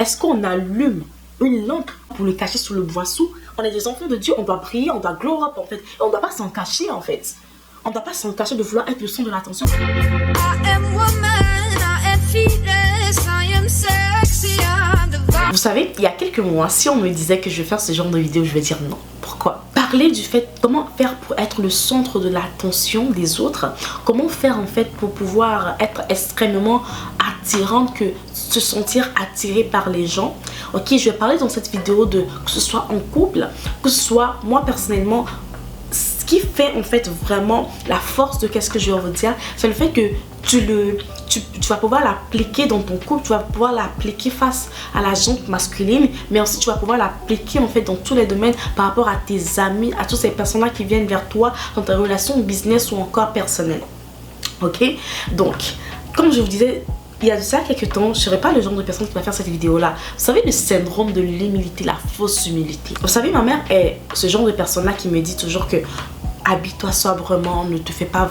Est-ce qu'on allume une lampe pour le cacher sous le boisseau? On est des enfants de Dieu, on doit briller, on doit glow up en fait. Et on ne doit pas s'en cacher en fait. On ne doit pas s'en cacher de vouloir être le centre de l'attention. Vous savez, il y a quelques mois, si on me disait que je vais faire ce genre de vidéo, je vais dire non. Pourquoi? Parler du fait comment faire pour être le centre de l'attention des autres, comment faire en fait pour pouvoir être extrêmement attirante, que se sentir attiré par les gens. Ok, je vais parler dans cette vidéo de que ce soit en couple, que ce soit moi personnellement. Ce qui fait en fait vraiment la force de qu'est-ce que je vais vous dire, c'est le fait que tu vas pouvoir l'appliquer dans ton couple, tu vas pouvoir l'appliquer face à la gente masculine, mais aussi tu vas pouvoir l'appliquer en fait dans tous les domaines par rapport à tes amis, à toutes ces personnes-là qui viennent vers toi dans ta relation business ou encore personnelle. Ok, donc comme je vous disais, il y a de ça quelques temps, je ne serais pas le genre de personne qui va faire cette vidéo-là. Vous savez, le syndrome de l'humilité, la fausse humilité. Vous savez, ma mère est ce genre de personne-là qui me dit toujours que habille-toi sobrement, ne te fais pas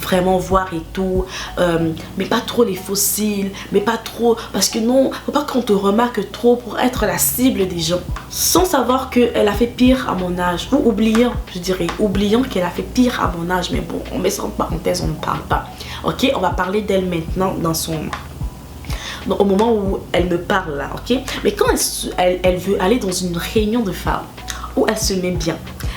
vraiment voir et tout, mais pas trop les fossiles, mais pas trop, parce que non, faut pas qu'on te remarque trop pour être la cible des gens, sans savoir qu'elle a fait pire à mon âge, ou oubliant, je dirais, oubliant qu'elle a fait pire à mon âge, mais bon, on met ça en parenthèse, on ne parle pas. Ok, on va parler d'elle maintenant au moment où elle me parle là, ok. Mais quand elle veut aller dans une réunion de femmes où elle se met bien,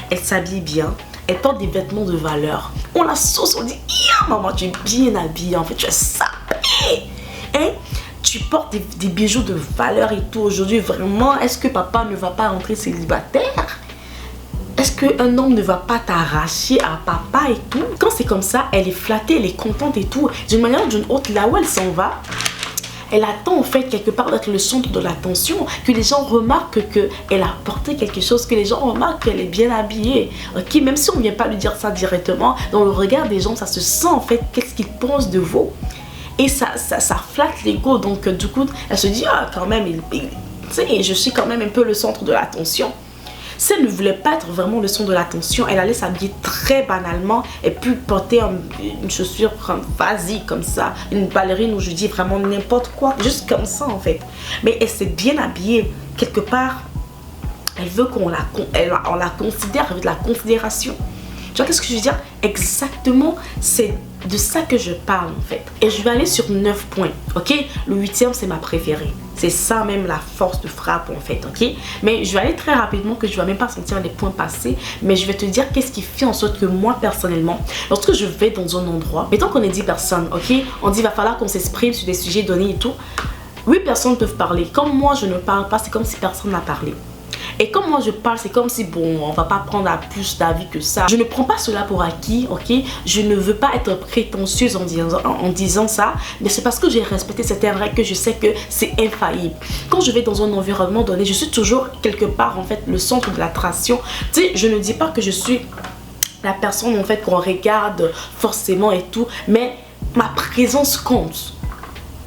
elle s'habille bien, elle porte des vêtements de valeur, on la sauce, on dit yeah, maman, tu es bien habillée, en fait, tu es sapée, hein? Tu portes des bijoux de valeur et tout. Aujourd'hui, vraiment, est-ce que papa ne va pas rentrer célibataire? Est-ce qu'un homme ne va pas t'arracher à papa et tout? Quand c'est comme ça, elle est flattée, elle est contente et tout. D'une manière ou d'une autre, là où elle s'en va, elle attend en fait quelque part d'être le centre de l'attention, que les gens remarquent qu'elle a porté quelque chose, que les gens remarquent qu'elle est bien habillée. Ok, même si on ne vient pas lui dire ça directement, dans le regard des gens, ça se sent en fait qu'est-ce qu'ils pensent de vous. Et ça flatte l'ego, donc du coup, elle se dit, ah quand même, tu sais, je suis quand même un peu le centre de l'attention. Si elle ne voulait pas être vraiment le centre de l'attention, elle allait s'habiller très banalement et puis porter une chaussure vas-y comme ça, une ballerine où je dis vraiment n'importe quoi, juste comme ça en fait. Mais elle s'est bien habillée quelque part. Elle veut qu'on la considère avec de la considération. Tu vois qu'est-ce que je veux dire? Exactement, c'est de ça que je parle en fait. Et je vais aller sur 9 points, ok? Le 8e, c'est ma préférée. C'est ça même la force de frappe en fait, ok? Mais je vais aller très rapidement, que je ne vais même pas sentir les points passés. Mais je vais te dire qu'est-ce qui fait en sorte que moi personnellement, lorsque je vais dans un endroit, mettons qu'on est 10 personnes, ok? On dit il va falloir qu'on s'exprime sur des sujets donnés et tout. 8 personnes peuvent parler. Comme moi je ne parle pas, c'est comme si personne n'a parlé. Et comme moi je parle, c'est comme si bon, on va pas prendre à plus d'avis que ça. Je ne prends pas cela pour acquis, ok? Je ne veux pas être prétentieuse en disant ça, mais c'est parce que j'ai respecté certaines règles que je sais que c'est infaillible. Quand je vais dans un environnement donné, je suis toujours quelque part en fait le centre de l'attraction. Tu sais, je ne dis pas que je suis la personne en fait qu'on regarde forcément et tout, mais ma présence compte.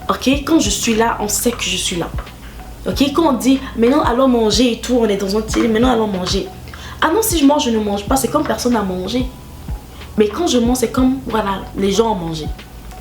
Ok? Quand je suis là, on sait que je suis là. Ok, quand on dit maintenant allons manger et tout, on est dans un télé, maintenant allons manger. Ah non, si je mange, je ne mange pas, c'est comme personne n'a mangé. Mais quand je mange, c'est comme voilà, les gens ont mangé.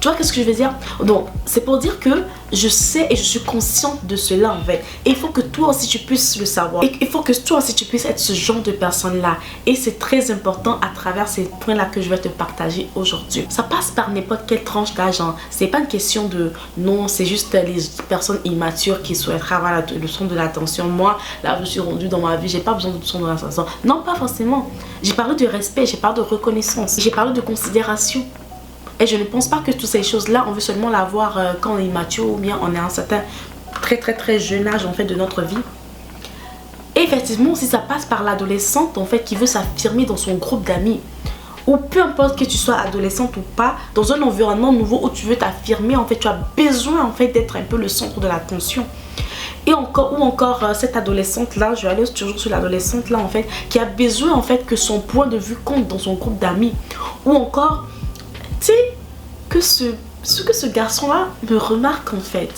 Tu vois qu'est-ce que je veux dire? Donc, c'est pour dire que je sais et je suis consciente de cela en fait. Et il faut que toi aussi tu puisses le savoir. Et il faut que toi aussi tu puisses être ce genre de personne-là. Et c'est très important à travers ces points-là que je vais te partager aujourd'hui. Ça passe par n'importe quelle tranche d'âge. Hein. C'est pas une question de non, c'est juste les personnes immatures qui souhaiteraient avoir le centre de l'attention. Moi, là, je suis rendue dans ma vie, j'ai pas besoin de centre de l'attention. Non, pas forcément. J'ai parlé de respect, j'ai parlé de reconnaissance, j'ai parlé de considération. Et je ne pense pas que toutes ces choses-là, on veut seulement l'avoir quand on est mature ou bien on est à un certain très jeune âge en fait de notre vie. Et effectivement, si ça passe par l'adolescente en fait qui veut s'affirmer dans son groupe d'amis, ou peu importe que tu sois adolescente ou pas, dans un environnement nouveau où tu veux t'affirmer, en fait, tu as besoin en fait d'être un peu le centre de l'attention. Et encore cette adolescente là, je vais aller toujours sur l'adolescente là en fait, qui a besoin en fait que son point de vue compte dans son groupe d'amis, ou encore tu sais, que ce garçon-là me remarque en fait.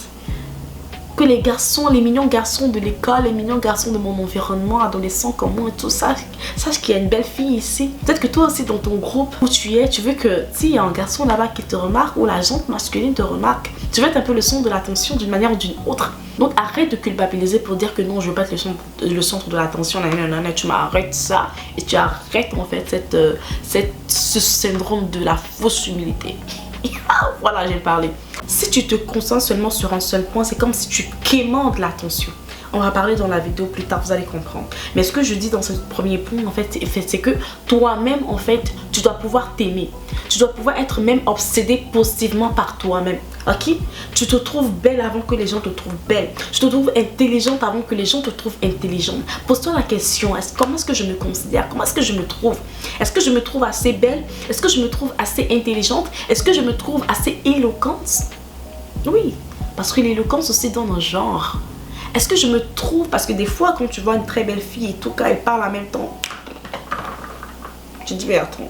que les garçons, les mignons garçons de l'école, les mignons garçons de mon environnement, adolescents comme moi et tout ça, sache qu'il y a une belle fille ici. Peut-être que toi aussi dans ton groupe où tu es, tu veux que s'il y a un garçon là-bas qui te remarque ou la gente masculine te remarque, tu veux être un peu le centre de l'attention d'une manière ou d'une autre. Donc arrête de culpabiliser pour dire que non, je veux pas être le centre de l'attention, tu m'arrêtes ça et tu arrêtes en fait ce syndrome de la fausse humilité. Voilà, j'ai parlé. Si tu te concentres seulement sur un seul point, c'est comme si tu quémandes l'attention. On va parler dans la vidéo plus tard, vous allez comprendre. Mais ce que je dis dans ce premier point, en fait, c'est que toi-même, en fait, tu dois pouvoir t'aimer. Tu dois pouvoir être même obsédé positivement par toi-même. Ok? Tu te trouves belle avant que les gens te trouvent belle. Tu te trouves intelligente avant que les gens te trouvent intelligente. Pose-toi la question, comment est-ce que je me considère? Comment est-ce que je me trouve? Est-ce que je me trouve assez belle? Est-ce que je me trouve assez intelligente? Est-ce que je me trouve assez éloquente? Oui, parce que l'éloquence aussi donne un genre. Est-ce que je me trouve, parce que des fois quand tu vois une très belle fille et tout, quand elle parle en même temps, tu te dis mais attends,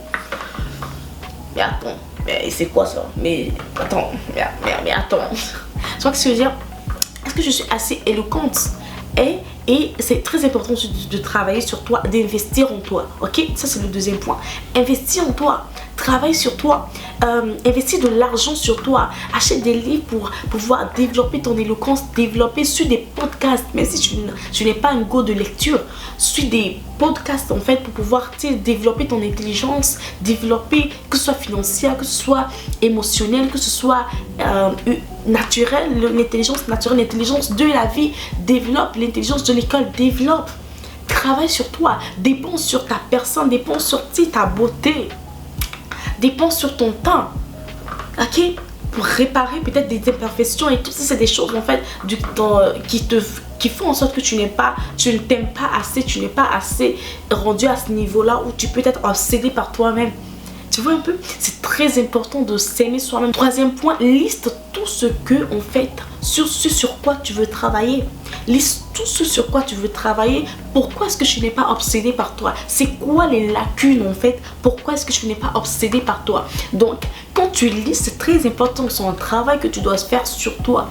mais c'est quoi ça? Mais attends, mais attends. Tu vois ce que je veux dire? Est-ce que je suis assez éloquente? Et c'est très important de travailler sur toi, d'investir en toi. Ok? Ça c'est le deuxième point. Investir en toi. Travaille sur toi. Investis de l'argent sur toi. Achète des livres pour pouvoir développer ton éloquence. Suis des podcasts. Même si tu n'es pas un go de lecture, suis des podcasts en fait pour pouvoir développer ton intelligence. Développer, que ce soit financière, que ce soit émotionnel, que ce soit naturel, l'intelligence naturelle, l'intelligence de la vie. Développe l'intelligence de l'école. Développe. Travaille sur toi. Dépense sur ta personne. Dépense sur ta beauté. Dépense sur ton temps, ok, pour réparer peut-être des imperfections et tout ça, c'est des choses en fait qui font en sorte que tu ne t'aimes pas assez, tu n'es pas assez rendu à ce niveau-là où tu peux être obsédé par toi-même. Tu vois un peu, c'est très important de s'aimer soi-même. Troisième point, liste tout ce que en fait, sur quoi tu veux travailler. Liste tout ce sur quoi tu veux travailler. Pourquoi est-ce que tu n'es pas obsédé par toi? C'est quoi les lacunes en fait? Pourquoi est-ce que tu n'es pas obsédé par toi? Donc, quand tu listes, c'est très important. C'est un travail que tu dois faire sur toi.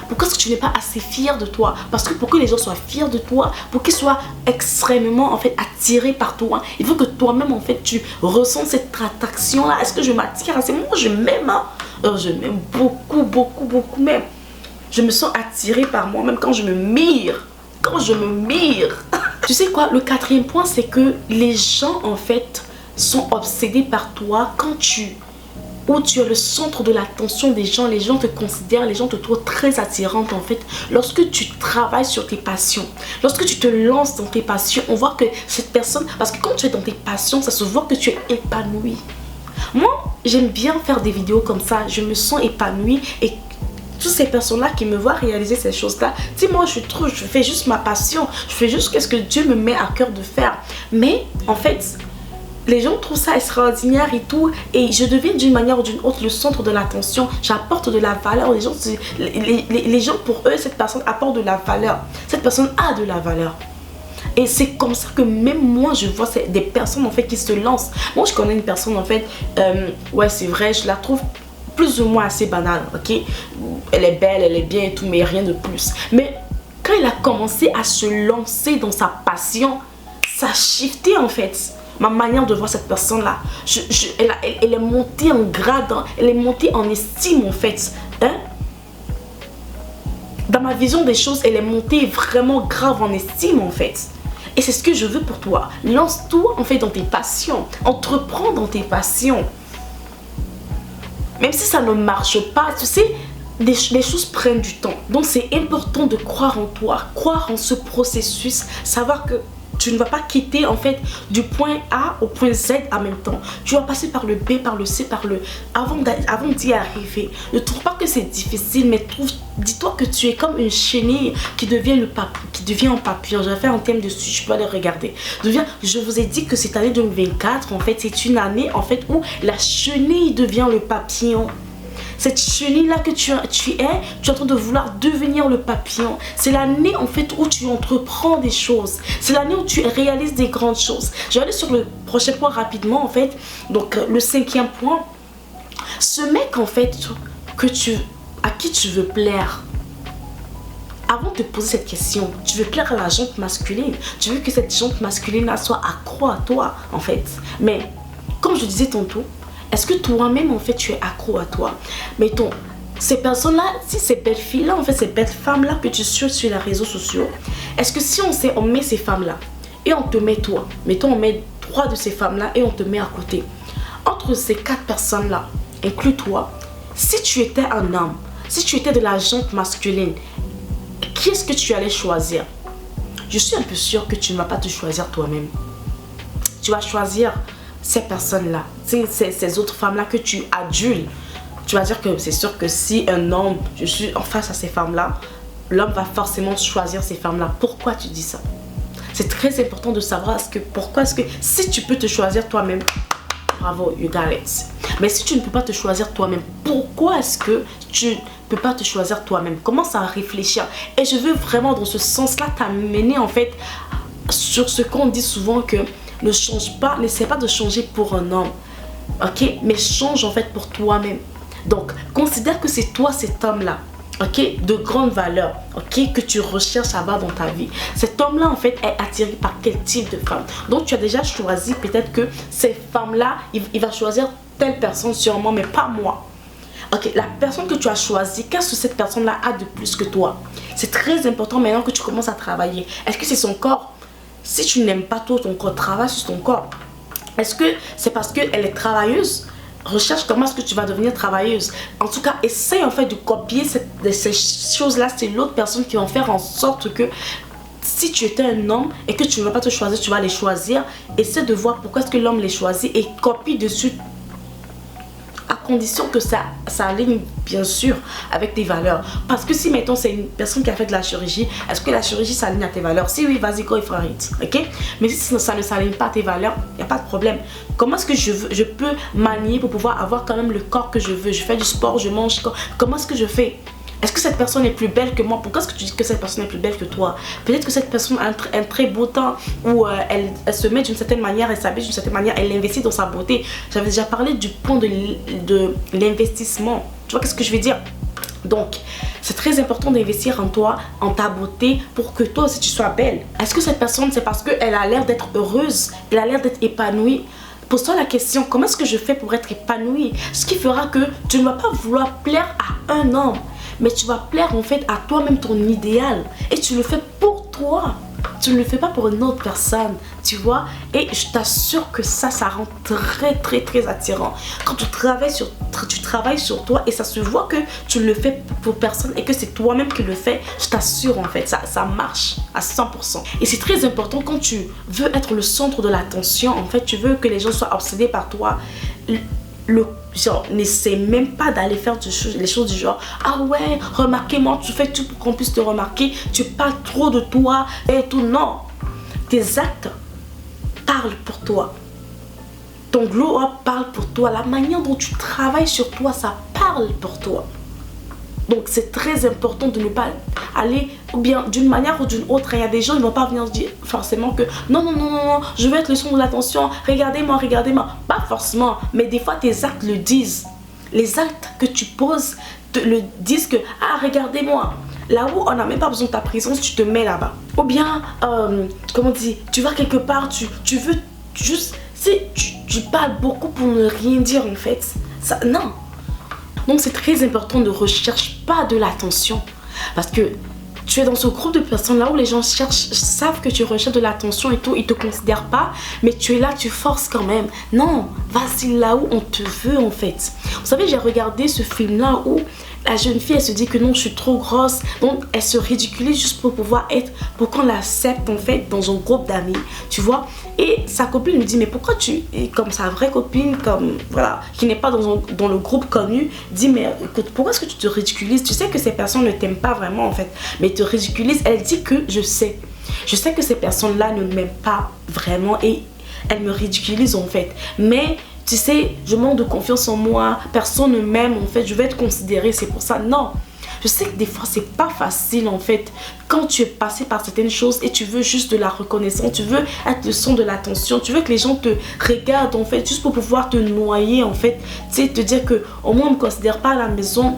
Pourquoi est-ce que tu n'es pas assez fier de toi? Parce que pour que les gens soient fiers de toi, pour qu'ils soient extrêmement en fait attirés par toi, il faut que toi-même en fait tu ressens cette attraction là. Est-ce que je m'attire assez? Moi je m'aime, hein? Je m'aime beaucoup, beaucoup, beaucoup même. Je me sens attirée par moi-même quand je me mire. Quand je me mire. Tu sais quoi? Le quatrième point, c'est que les gens en fait sont obsédés par toi quand tu es le centre de l'attention des gens. Les gens te considèrent, les gens te trouvent très attirante en fait. Lorsque tu travailles sur tes passions, lorsque tu te lances dans tes passions, on voit que cette personne, parce que quand tu es dans tes passions, ça se voit que tu es épanoui. Moi, j'aime bien faire des vidéos comme ça, je me sens épanouie et toutes ces personnes-là qui me voient réaliser ces choses-là, tu sais, moi je fais juste ma passion, je fais juste ce que Dieu me met à cœur de faire. Mais en fait, les gens trouvent ça extraordinaire et tout, et je deviens d'une manière ou d'une autre le centre de l'attention. J'apporte de la valeur. Les gens, pour eux, cette personne apporte de la valeur. Cette personne a de la valeur. Et c'est comme ça que même moi, je vois des personnes en fait qui se lancent. Moi, je connais une personne en fait, ouais, c'est vrai, je la trouve plus ou moins assez banale, ok? Elle est belle, elle est bien et tout, mais rien de plus. Mais quand elle a commencé à se lancer dans sa passion, ça a shifté en fait ma manière de voir cette personne-là. Elle est montée en grade, hein, elle est montée en estime en fait. Hein? Dans ma vision des choses, elle est montée vraiment grave en estime en fait. Et c'est ce que je veux pour toi. Lance-toi en fait dans tes passions. Entreprends dans tes passions. Même si ça ne marche pas, tu sais, les choses prennent du temps. Donc c'est important de croire en toi, croire en ce processus, savoir que tu ne vas pas quitter en fait du point A au point Z en même temps. Tu vas passer par le B, par le C, par le... Avant d'y arriver. Ne trouve pas que c'est difficile, mais dis-toi que tu es comme une chenille qui devient un papillon. Je vais faire un thème dessus, je peux aller regarder. Je vous ai dit que cette année 2024, en fait, c'est une année en fait où la chenille devient le papillon. Cette chenille-là que tu es en train de vouloir devenir le papillon. C'est l'année en fait où tu entreprends des choses. C'est l'année où tu réalises des grandes choses. Je vais aller sur le prochain point rapidement en fait. Donc le cinquième point. Ce mec en fait à qui tu veux plaire. avant de te poser cette question, tu veux plaire à la jante masculine. Tu veux que cette jante masculine-là soit accro à toi, en fait. Mais, comme je disais tantôt, est-ce que toi-même, en fait, tu es accro à toi? Mettons, ces personnes-là, si ces belles filles-là, en fait, ces belles femmes-là que tu suis sur les réseaux sociaux, est-ce que si on met ces femmes-là et on te met toi, mettons, on met 3 de ces femmes-là et on te met à côté, entre ces 4 personnes-là, inclus toi, si tu étais un homme, si tu étais de la jante masculine, qui est-ce que tu allais choisir? Je suis un peu sûre que tu ne vas pas te choisir toi-même. Tu vas choisir ces personnes-là, ces autres femmes-là que tu adules. Tu vas dire que c'est sûr que si un homme, je suis en face à ces femmes-là, l'homme va forcément choisir ces femmes-là. Pourquoi tu dis ça? C'est très important de savoir pourquoi est-ce que si tu peux te choisir toi-même, bravo, you got it. Mais si tu ne peux pas te choisir toi-même, pourquoi est-ce que tu ne peux pas te choisir toi-même? Commence à réfléchir. Et je veux vraiment dans ce sens-là t'amener en fait sur ce qu'on dit souvent que ne change pas, n'essaie pas de changer pour un homme. Ok? Mais change en fait pour toi-même. Donc, considère que c'est toi cet homme-là. Ok, de grande valeur, ok, que tu recherches à avoir dans ta vie. Cet homme-là, en fait, est attiré par quel type de femme? Donc, tu as déjà choisi peut-être que ces femmes-là, il va choisir telle personne sûrement, mais pas moi. Ok, la personne que tu as choisie, qu'est-ce que cette personne-là a de plus que toi? C'est très important maintenant que tu commences à travailler. Est-ce que c'est son corps? Si tu n'aimes pas toi ton corps, travaille sur ton corps. Est-ce que c'est parce qu'elle est travailleuse? Recherche comment est-ce que tu vas devenir travailleuse. En tout cas, essaye en fait de copier ces choses-là. C'est l'autre personne qui va faire en sorte que si tu étais un homme et que tu ne vas pas te choisir, tu vas les choisir. Essaie de voir pourquoi est-ce que l'homme les choisit et copie dessus à condition que ça aligne bien sûr avec tes valeurs. Parce que si mettons c'est une personne qui a fait de la chirurgie, est-ce que la chirurgie s'aligne à tes valeurs? Si oui, vas-y, go for it, ok? Mais si ça ne s'aligne pas à tes valeurs, il n'y a pas de problème. Comment est-ce que je peux manier pour pouvoir avoir quand même le corps que je veux? Je fais du sport, je mange, comment est-ce que je fais? Est-ce que cette personne est plus belle que moi? Pourquoi est-ce que tu dis que cette personne est plus belle que toi? Peut-être que cette personne a un très beau temps où elle se met d'une certaine manière, elle s'habille d'une certaine manière, elle investit dans sa beauté. J'avais déjà parlé du point de l'investissement. Tu vois qu'est-ce que je veux dire? Donc, c'est très important d'investir en toi, en ta beauté, pour que toi aussi tu sois belle. Est-ce que cette personne, c'est parce qu'elle a l'air d'être heureuse, elle a l'air d'être épanouie? Pose-toi la question, comment est-ce que je fais pour être épanouie? Ce qui fera que tu ne vas pas vouloir plaire à un homme, mais tu vas plaire en fait à toi-même, ton idéal. Et tu le fais pour toi. Tu ne le fais pas pour une autre personne, tu vois. Et je t'assure que ça rend très très très attirant. Quand tu travailles sur toi et ça se voit que tu le fais pour personne et que c'est toi-même qui le fais, je t'assure en fait, ça marche à 100%. Et c'est très important quand tu veux être le centre de l'attention, en fait, tu veux que les gens soient obsédés par toi. Genre, n'essaie même pas d'aller faire les choses du genre ah ouais, remarquez-moi, tu fais tout pour qu'on puisse te remarquer, tu parles trop de toi et tout. Non, tes actes parlent pour toi, ton glow up parle pour toi, la manière dont tu travailles sur toi, ça parle pour toi. Donc c'est très important de ne pas aller, ou bien d'une manière ou d'une autre, il y a des gens qui ne vont pas venir dire forcément que non, je veux être le centre de l'attention, regardez-moi. Pas forcément, mais des fois tes actes le disent. Les actes que tu poses le disent que ah, regardez-moi. Là où on n'a même pas besoin de ta présence, tu te mets là-bas. Ou bien, comment on dit, tu vas quelque part, tu veux juste, tu parles beaucoup pour ne rien dire en fait. Ça, non. Donc c'est très important, ne recherche pas de l'attention. Parce que tu es dans ce groupe de personnes là où les gens savent que tu recherches de l'attention et tout, ils te considèrent pas, mais tu es là, tu forces quand même. Non, vas-y là où on te veut en fait. Vous savez, j'ai regardé ce film là où la jeune fille elle se dit que non, je suis trop grosse, donc elle se ridiculise juste pour pour qu'on l'accepte en fait dans un groupe d'amis, tu vois. Et sa copine lui dit mais pourquoi comme sa vraie copine, comme voilà, qui n'est pas dans le groupe connu, dit mais écoute, pourquoi est-ce que tu te ridiculises? Tu sais que ces personnes ne t'aiment pas vraiment en fait, mais te ridiculisent. Elle dit que je sais que ces personnes là ne m'aiment pas vraiment et elles me ridiculisent en fait, mais tu sais, je manque de confiance en moi, personne ne m'aime en fait, je vais être considérée, c'est pour ça. Non, Je sais que des fois c'est pas facile en fait quand tu es passé par certaines choses et tu veux juste de la reconnaissance, tu veux être le centre de l'attention, tu veux que les gens te regardent en fait juste pour pouvoir te noyer en fait, tu sais, te dire que au moins on me considère pas à la maison,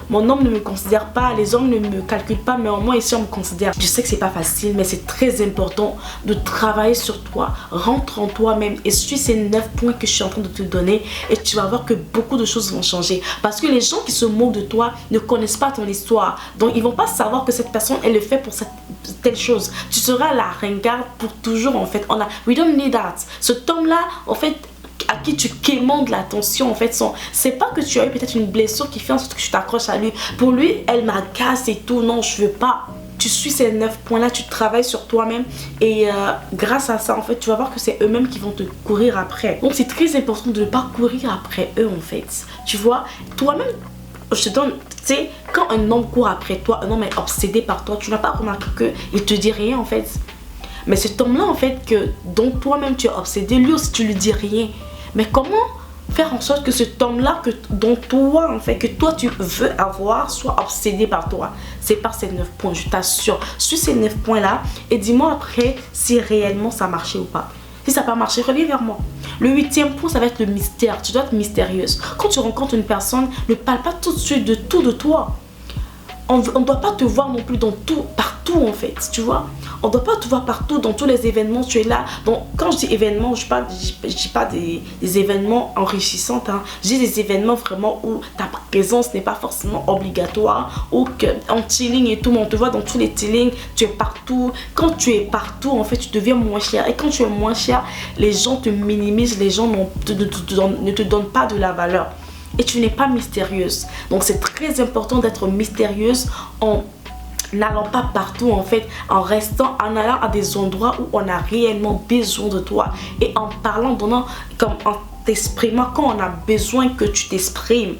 mon homme ne me considère pas, les hommes ne me calculent pas, mais au moins ici on me considère. Je sais que c'est pas facile, mais c'est très important de travailler sur toi, rentre en toi-même et suis ces 9 points que je suis en train de te donner et tu vas voir que beaucoup de choses vont changer. Parce que les gens qui se moquent de toi ne connaissent pas ton histoire, donc ils vont pas savoir que cette personne elle le fait pour cette telle chose. Tu seras la ringarde pour toujours en fait. We don't need that. Cet homme là en fait à qui tu quémandes l'attention en fait, c'est pas que tu as eu peut-être une blessure qui fait en sorte que tu t'accroches à lui. Pour lui elle m'agace et tout, non je veux pas. Tu suis ces 9 points là, tu travailles sur toi-même et grâce à ça en fait tu vas voir que c'est eux-mêmes qui vont te courir après. Donc c'est très important de ne pas courir après eux en fait, tu vois. Toi-même, je te donne, tu sais, quand un homme court après toi, un homme est obsédé par toi, tu n'as pas remarqué qu'il te dit rien en fait. Mais cet homme là en fait dont toi-même tu es obsédé, lui aussi tu lui dis rien. Mais comment faire en sorte que cet homme-là, dont toi, en fait, que toi tu veux avoir, soit obsédé par toi? C'est par ces 9 points, je t'assure. Suis ces 9 points-là et dis-moi après si réellement ça a marché ou pas. Si ça n'a pas marché, reviens vers moi. Le 8e point, ça va être le mystère. Tu dois être mystérieuse. Quand tu rencontres une personne, ne parle pas tout de suite de tout de toi. On ne doit pas te voir non plus dans tout, partout en fait, tu vois. On ne doit pas te voir partout, dans tous les événements, tu es là. Donc, quand je dis événements, je ne dis pas des événements enrichissants. Hein. Je dis des événements vraiment où ta présence n'est pas forcément obligatoire. Ou en chilling et tout, on te voit dans tous les chillings, tu es partout. Quand tu es partout, en fait, tu deviens moins cher. Et quand tu es moins cher, les gens te minimisent, les gens ne te donnent pas de la valeur. Et tu n'es pas mystérieuse. Donc c'est très important d'être mystérieuse en n'allant pas partout en fait, en allant à des endroits où on a réellement besoin de toi et en parlant, en t'exprimant quand on a besoin que tu t'exprimes.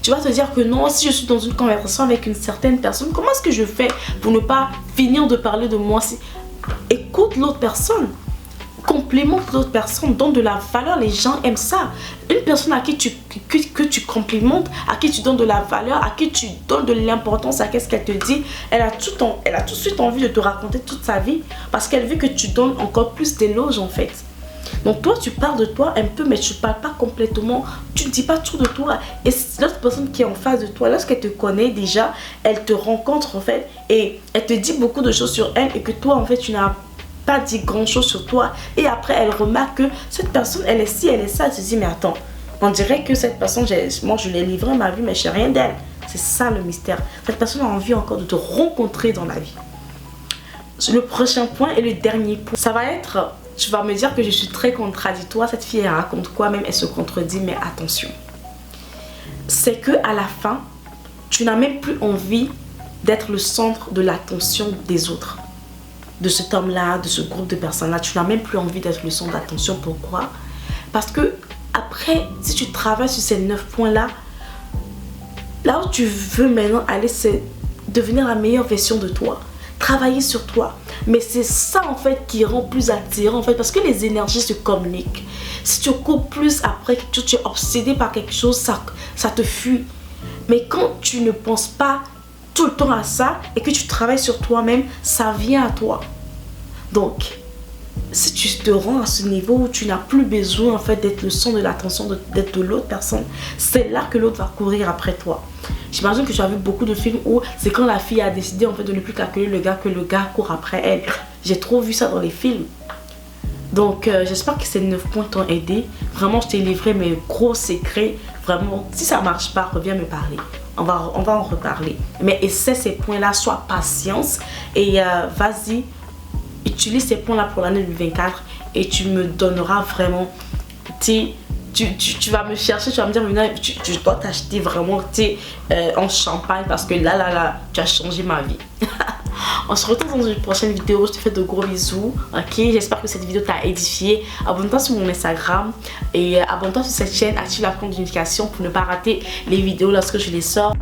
Tu vas te dire que non, si je suis dans une conversation avec une certaine personne, comment est-ce que je fais pour ne pas finir de parler de moi? Écoute l'autre personne. Complimente l'autre personne, donne de la valeur, les gens aiment ça. Une personne à qui que tu complimentes, à qui tu donnes de la valeur, à qui tu donnes de l'importance à ce qu'elle te dit, elle a tout de suite envie de te raconter toute sa vie parce qu'elle veut que tu donnes encore plus d'éloges en fait. Donc toi tu parles de toi un peu mais tu ne parles pas complètement, tu ne dis pas tout de toi et l'autre personne qui est en face de toi, lorsqu'elle te connaît déjà, elle te rencontre en fait et elle te dit beaucoup de choses sur elle et que toi en fait tu n'as pas dit grand chose sur toi et après elle remarque que cette personne elle est ci, elle est ça, elle se dit mais attends, on dirait que cette personne, moi je l'ai livré ma vie mais je sais rien d'elle. C'est ça le mystère, cette personne a envie encore de te rencontrer dans la vie. Le prochain point et le dernier point, ça va être, tu vas me dire que je suis très contradictoire, cette fille elle raconte quoi, même elle se contredit, mais attention, c'est que à la fin tu n'as même plus envie d'être le centre de l'attention des autres, de cet homme-là, de ce groupe de personnes-là. Tu n'as même plus envie d'être le centre d'attention. Pourquoi? Parce que après, si tu travailles sur ces 9 points-là, là où tu veux maintenant aller, c'est devenir la meilleure version de toi. Travailler sur toi. Mais c'est ça en fait qui rend plus attirant en fait, parce que les énergies se communiquent. Si tu cours plus après quelque chose, tu es obsédé par quelque chose, ça te fuit. Mais quand tu ne penses pas tout le temps à ça et que tu travailles sur toi-même, ça vient à toi. Donc si tu te rends à ce niveau où tu n'as plus besoin en fait d'être le centre de l'attention d'être de l'autre personne, c'est là que l'autre va courir après toi. J'imagine que tu as vu beaucoup de films où c'est quand la fille a décidé en fait de ne plus calculer le gars que le gars court après elle. J'ai trop vu ça dans les films. Donc j'espère que ces 9 points t'ont aidé. Vraiment je t'ai livré mes gros secrets. Vraiment si ça marche pas, reviens me parler. On va en reparler. Mais essaie ces points-là, sois patience et vas-y, utilise ces points-là pour l'année 2024 et tu me donneras vraiment, tu vas me chercher, tu vas me dire, maintenant, tu dois t'acheter vraiment en champagne parce que là, tu as changé ma vie. On se retrouve dans une prochaine vidéo. Je te fais de gros bisous. Ok, j'espère que cette vidéo t'a édifié. Abonne-toi sur mon Instagram et abonne-toi sur cette chaîne. Active la cloche de notification pour ne pas rater les vidéos lorsque je les sors.